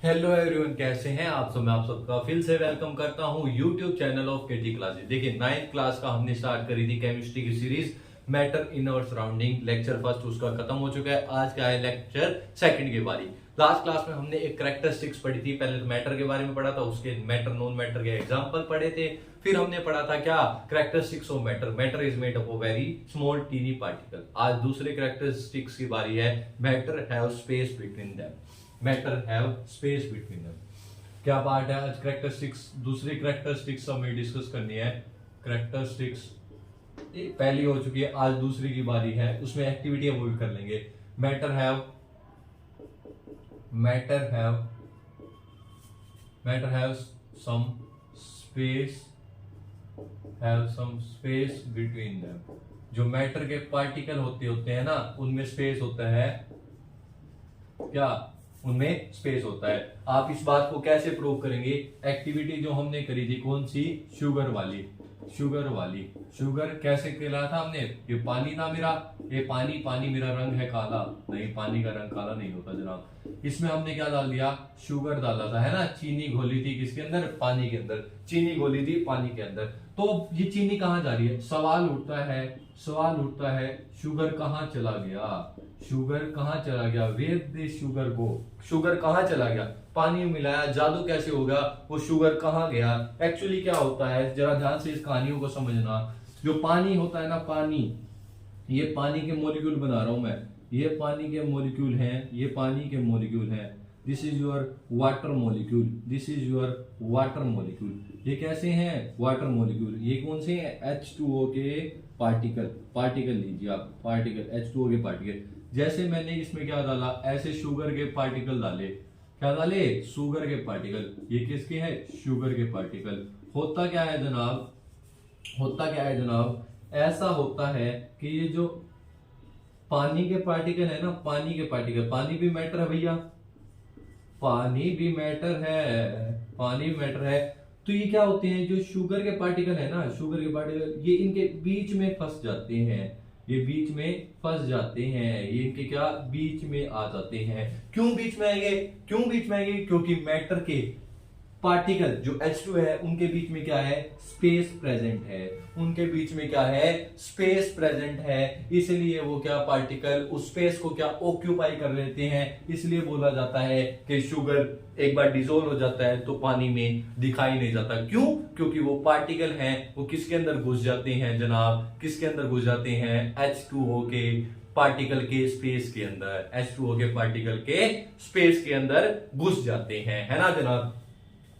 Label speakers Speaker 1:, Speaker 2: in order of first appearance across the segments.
Speaker 1: Hello everyone, कैसे हैं आप सब। मैं आप सबका फिर से वेलकम करता हूं YouTube channel of KT classes. देखिए, 9th क्लास का हमने स्टार्ट करी थी केमिस्ट्री की series matter in our surrounding. Lecture first उसका खत्म हो चुका है। आज का है लेक्चर सेकंड की बारी। लास्ट क्लास में हमने एक कैरेक्टरिस्टिक्स पढ़ी थी। पहले तो मैटर के बारे में पढ़ा था, उसके मैटर नॉन मैटर के एग्जांपल पढ़े थे। फिर हमने पढ़ा था क्या, characteristics of matter. Matter is made up of very small tiny particle. आज दूसरे कैरेक्टरिस्टिक्स की बारी है। Matter have space between them. Matter have space between them. क्या पार्ट है आज? कैरेक्टरिस्टिक्स। दूसरी कैरेक्टरिस्टिक्स हमें डिस्कस करनी है। कैरेक्टरिस्टिक्स पहली हो चुकी है, आज दूसरी की बारी है। उसमें एक्टिविटी हम वो भी कर लेंगे। Matter have matter have matter have some space have some space between them. जो मैटर के पार्टिकल होते हैं ना, उनमें स्पेस होता है। क्या उनमें स्पेस होता है? आप इस बात को कैसे प्रूव करेंगे? एक्टिविटी जो हमने करी थी, कौन सी? शुगर वाली। शुगर कैसे खेला था हमने? ये पानी था मेरा, ये पानी मेरा रंग है काला। नहीं, पानी का रंग काला नहीं होता जनाब। इसमें हमने क्या डाल दिया? शुगर डाला था, है ना। चीनी घोली थी किसके अंदर? पानी के अंदर। चीनी घोली थी पानी के अंदर। तो ये चीनी कहाँ जा रही है? सवाल उठता है शुगर कहाँ चला गया? Where this sugar go? Sugar कहाँ चला गया? पानी में मिलाया, जादू कैसे होगा? वो शुगर कहाँ गया? एक्चुअली क्या होता है, जरा ध्यान से इस कहानियों को समझना। जो पानी होता है ना, पानी, ये पानी के मॉलिक्यूल बना रहा हूं मैं। ये पानी के मॉलिक्यूल हैं। This is your water molecule. ये कैसे हैं? Water molecule. ये कौन से हैं? H2O के पार्टिकल लीजिए आप। H2O के पार्टिकल। जैसे मैंने इसमें क्या डाला, ऐसे शुगर के पार्टिकल डाले। क्या डाले? शुगर के पार्टिकल। ये किसके हैं? शुगर के पार्टिकल। होता क्या है जनाब? ऐसा होता है कि ये जो पानी के पार्टिकल है ना, पानी भी मैटर है भैया। पानी भी मैटर है। तो ये क्या होते हैं, जो शुगर के पार्टिकल है ना, ये इनके बीच में फंस जाते हैं। ये इनके क्या बीच में आ जाते हैं। क्यों बीच में आएंगे? क्योंकि मैटर के पार्टिकल जो H2 है, उनके बीच में क्या है? स्पेस प्रेजेंट है। इसलिए वो क्या, पार्टिकल उस स्पेस को क्या ऑक्यूपाई कर लेते हैं। इसलिए बोला जाता है कि शुगर एक बार डिसोल्व हो जाता है तो पानी में दिखाई नहीं जाता। क्यों? क्योंकि वो पार्टिकल हैं, वो किसके अंदर घुस जाते हैं जनाब? H2O के पार्टिकल के स्पेस के अंदर। H2O के पार्टिकल के स्पेस के अंदर घुस जाते हैं, है ना जनाब।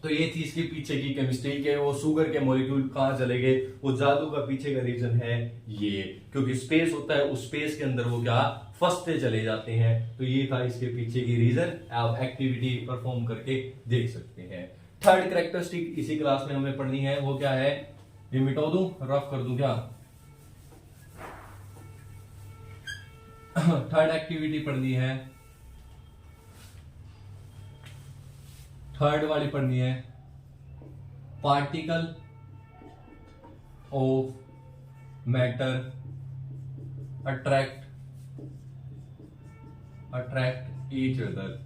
Speaker 1: तो ये थी इसके पीछे की केमिस्ट्री के वो शुगर के मॉलिक्यूल कहां चले गए। वो जादू का पीछे का रीजन है ये, क्योंकि स्पेस होता है, उस स्पेस के अंदर वो क्या फंसते चले जाते हैं। तो ये था इसके पीछे की रीजन। आप एक्टिविटी परफॉर्म करके देख सकते हैं। थर्ड कैरेक्टरिस्टिक इसी क्लास में हमें पढ़नी है। वो क्या है? ये मिटा दूं, रफ कर दूं क्या? थर्ड एक्टिविटी पढ़नी है, थर्ड वाली पढ़नी है। Particle of matter attract each other.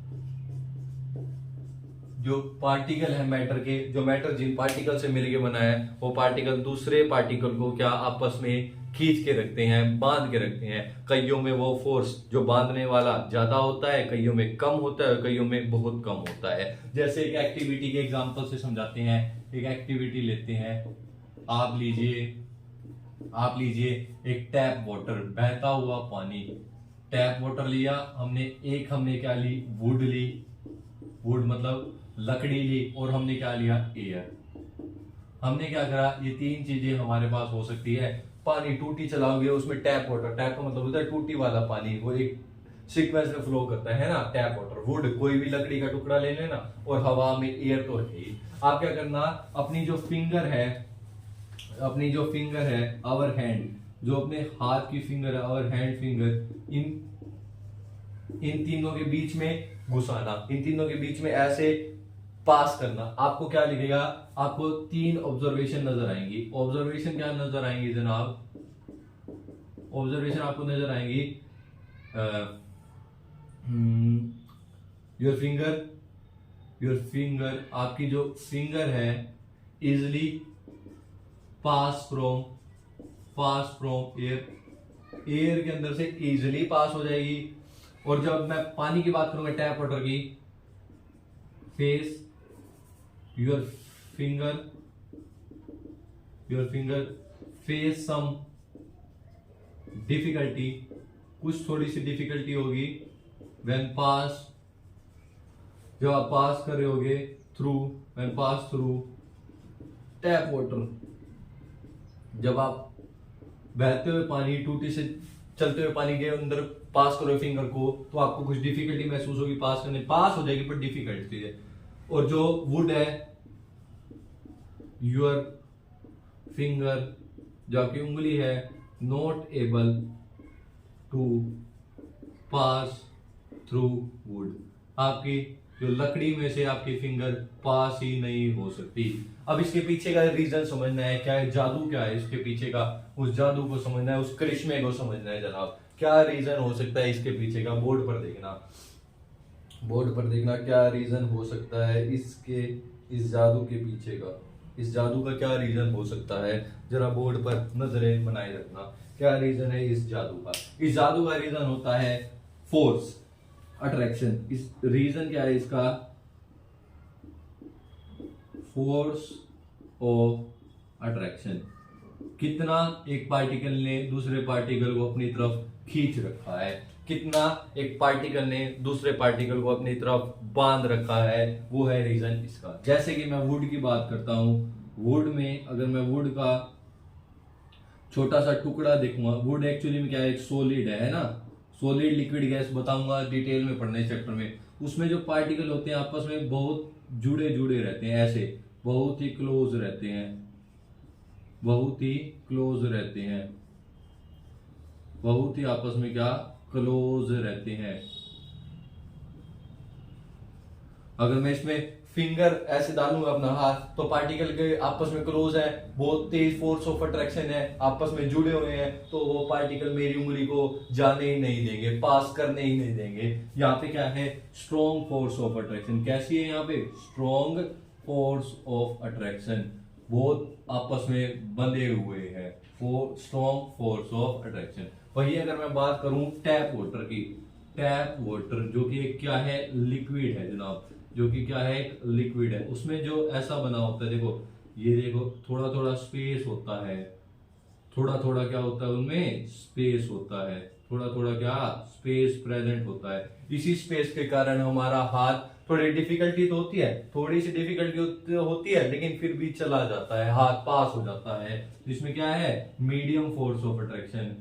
Speaker 1: जो पार्टिकल है मैटर के, जो मैटर जिन पार्टिकल से मिलके बना है, वो पार्टिकल दूसरे पार्टिकल को क्या आपस में खींच के रखते हैं, बांध के रखते हैं। कईयों में वो फोर्स जो बांधने वाला ज्यादा होता है, कईयों में कम होता है, कईयों में बहुत कम होता है। जैसे एक एक्टिविटी के एग्जांपल से समझाते हैं। एक एक्टिविटी लेते हैं। आप लीजिए एक टैप वाटर, बहता हुआ पानी। टैप वाटर लिया हमने। हमने क्या ली? वुड मतलब लकड़ी ली। और हमने क्या लिया? एयर। हमने क्या करा? ये तीन चीजें हमारे पास हो सकती है। पानी टूटी चलाओगे, उसमें टैप वाटर, टैप का मतलब होता है टूटी वाला पानी, वो एक सीक्वेंस में फ्लो करता है ना, टैप वाटर। वुड, कोई भी लकड़ी का टुकड़ा ले लेना, और हवा में एयर तो है ही। आप क्या करना, अपनी जो फिंगर है आवर हैंड, जो अपने हाथ की फिंगर है आवर हैंड फिंगर, इन तीनों के बीच में घुसाना, इन तीनों के बीच में ऐसे पास करना। आपको क्या लिखेगा? आपको तीन ऑब्जर्वेशन नजर आएंगी। ऑब्जर्वेशन क्या नजर आएंगी जनाब? ऑब्जर्वेशन आपको नजर आएंगी, योर फिंगर योर फिंगर, आपकी जो फिंगर है इजिली पास फ्रॉम एयर के अंदर से इजिली पास हो जाएगी। और जब मैं पानी की बात करूंगा टैप वाटर की, face your finger face some difficulty, कुछ थोड़ी सी डिफिकल्टी होगी व्हेन पास, जब आप पास कर रहे होगे when pass through tap water, जब आप बहते हुए पानी, टूटी से चलते हुए पानी के अंदर पास करो फिंगर को, तो आपको कुछ डिफिकल्टी महसूस होगी पास करने, पास हो जाएगी पर डिफिकल्टी है। और जो वुड है, योर फिंगर, जो आपकी उंगली है, not able to pass through wood, आपकी जो लकड़ी में से आपकी फिंगर पास ही नहीं हो सकती। अब इसके पीछे का रीजन समझना है, क्या है जादू, क्या है इसके पीछे का, उस जादू को समझना है, उस करिश्मे को समझना है जनाब। क्या रीजन हो सकता है इसके पीछे का, बोर्ड पर देखना क्या रीजन हो सकता है इसके, इस जादू के पीछे का, इस जादू का क्या रीजन हो सकता है, जरा बोर्ड पर नजरें बनाए रखना। क्या रीजन है इस जादू का? इस जादू का रीजन होता है फोर्स, अट्रैक्शन। इस रीजन क्या है इसका? Force of attraction. कितना एक पार्टिकल ने दूसरे पार्टिकल को अपनी तरफ खींच रखा है, कितना एक पार्टिकल ने दूसरे पार्टिकल को अपनी तरफ बांध रखा है, वो है रीजन इसका। जैसे कि मैं वुड की बात करता हूं, वुड में अगर मैं वुड का छोटा सा टुकड़ा देखूंगा, वुड एक्चुअली में क्या है, एक सॉलिड है ना, सॉलिड लिक्विड गैस, बताऊंगा डिटेल में पढ़ने चैप्टर में। उसमें जो पार्टिकल होते हैं आपस में बहुत जुड़े रहते हैं, ऐसे बहुत ही क्लोज रहते हैं, बहुत ही आपस में क्या क्लोज रहते हैं। अगर मैं इसमें फिंगर ऐसे डालूंगा अपना हाथ, तो पार्टिकल के आपस में क्लोज है, बहुत तेज फोर्स ऑफ अट्रैक्शन है, आपस में जुड़े हुए हैं, तो वो पार्टिकल मेरी उंगली को जाने ही नहीं देंगे, पास करने ही नहीं देंगे। यहाँ पे क्या है? Strong force of attraction. कैसी है यहाँ पे? स्ट्रॉन्ग फोर्स ऑफ अट्रैक्शन, बहुत आपस में बंधे हुए हैं, स्ट्रॉन्ग फोर्स ऑफ अट्रैक्शन। वही अगर मैं बात करूं टैप वाटर की, टैप वाटर जो कि क्या है, लिक्विड है जनाब, जो कि क्या है, एक लिक्विड है। उसमें जो ऐसा बना होता है, देखो ये देखो, थोड़ा थोड़ा स्पेस होता है, थोड़ा थोड़ा क्या होता है उनमें, स्पेस होता है, थोड़ा थोड़ा क्या स्पेस प्रेजेंट होता है। इसी स्पेस के कारण हमारा हाथ, थोड़ी डिफिकल्टी तो होती है, थोड़ी सी डिफिकल्टी होती है, लेकिन फिर भी चला जाता है, हाथ पास हो जाता है। इसमें क्या है? Medium force of attraction.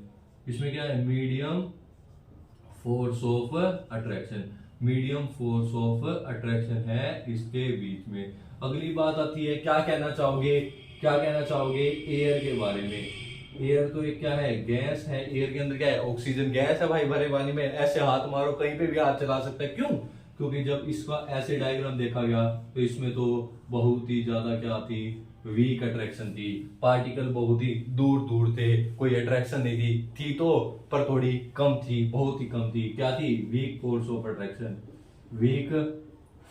Speaker 1: इसमें क्या है? Medium force of attraction, medium force of attraction है इसके बीच में। अगली बात आती है, क्या कहना चाहोगे एयर के बारे में? एयर तो एक क्या है, गैस है। एयर के अंदर क्या है? ऑक्सीजन गैस है भाई, भरे पानी में ऐसे हाथ मारो, कहीं पे भी हाथ चला सकता है। क्यों? क्योंकि जब इसका ऐसे डायग्राम देखा गया तो इसमें तो बहुत ही ज्यादा क्या थी, वीक अट्रैक्शन थी, पार्टिकल बहुत ही दूर दूर थे, कोई अट्रैक्शन नहीं थी तो पर थोड़ी कम थी, बहुत ही कम थी। क्या थी? Weak force of attraction, weak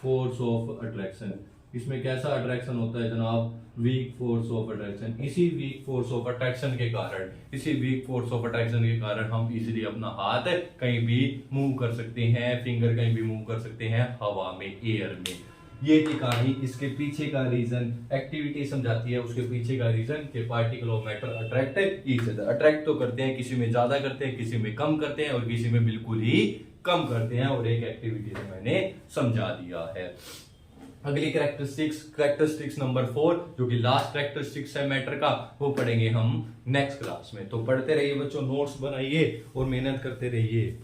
Speaker 1: force of attraction. इसमें कैसा अट्रैक्शन होता है जनाब? Weak force of attraction. इसी वीक फोर्स ऑफ अट्रैक्शन के कारण हम इजीली अपना हाथ कहीं भी मूव कर सकते हैं, फिंगर कहीं भी मूव कर सकते हैं हवा में, एयर में। ये थी कहानी। इसके पीछे का रीजन, एक्टिविटी समझाती है उसके पीछे का रीजन कि particle of matter attract each other. Attract तो करते हैं, किसी में ज्यादा करते हैं, किसी में कम करते हैं और किसी में बिल्कुल ही कम करते हैं, और एक एक्टिविटी से मैंने समझा दिया है। अगली कैरेक्टरिस्टिक्स नंबर 4, जो कि लास्ट कैरेक्टरिस्टिक्स है मैटर का, वो पढ़ेंगे हम नेक्स्ट क्लास में। तो पढ़ते रहिए बच्चों, नोट्स बनाइए और मेहनत करते रहिए।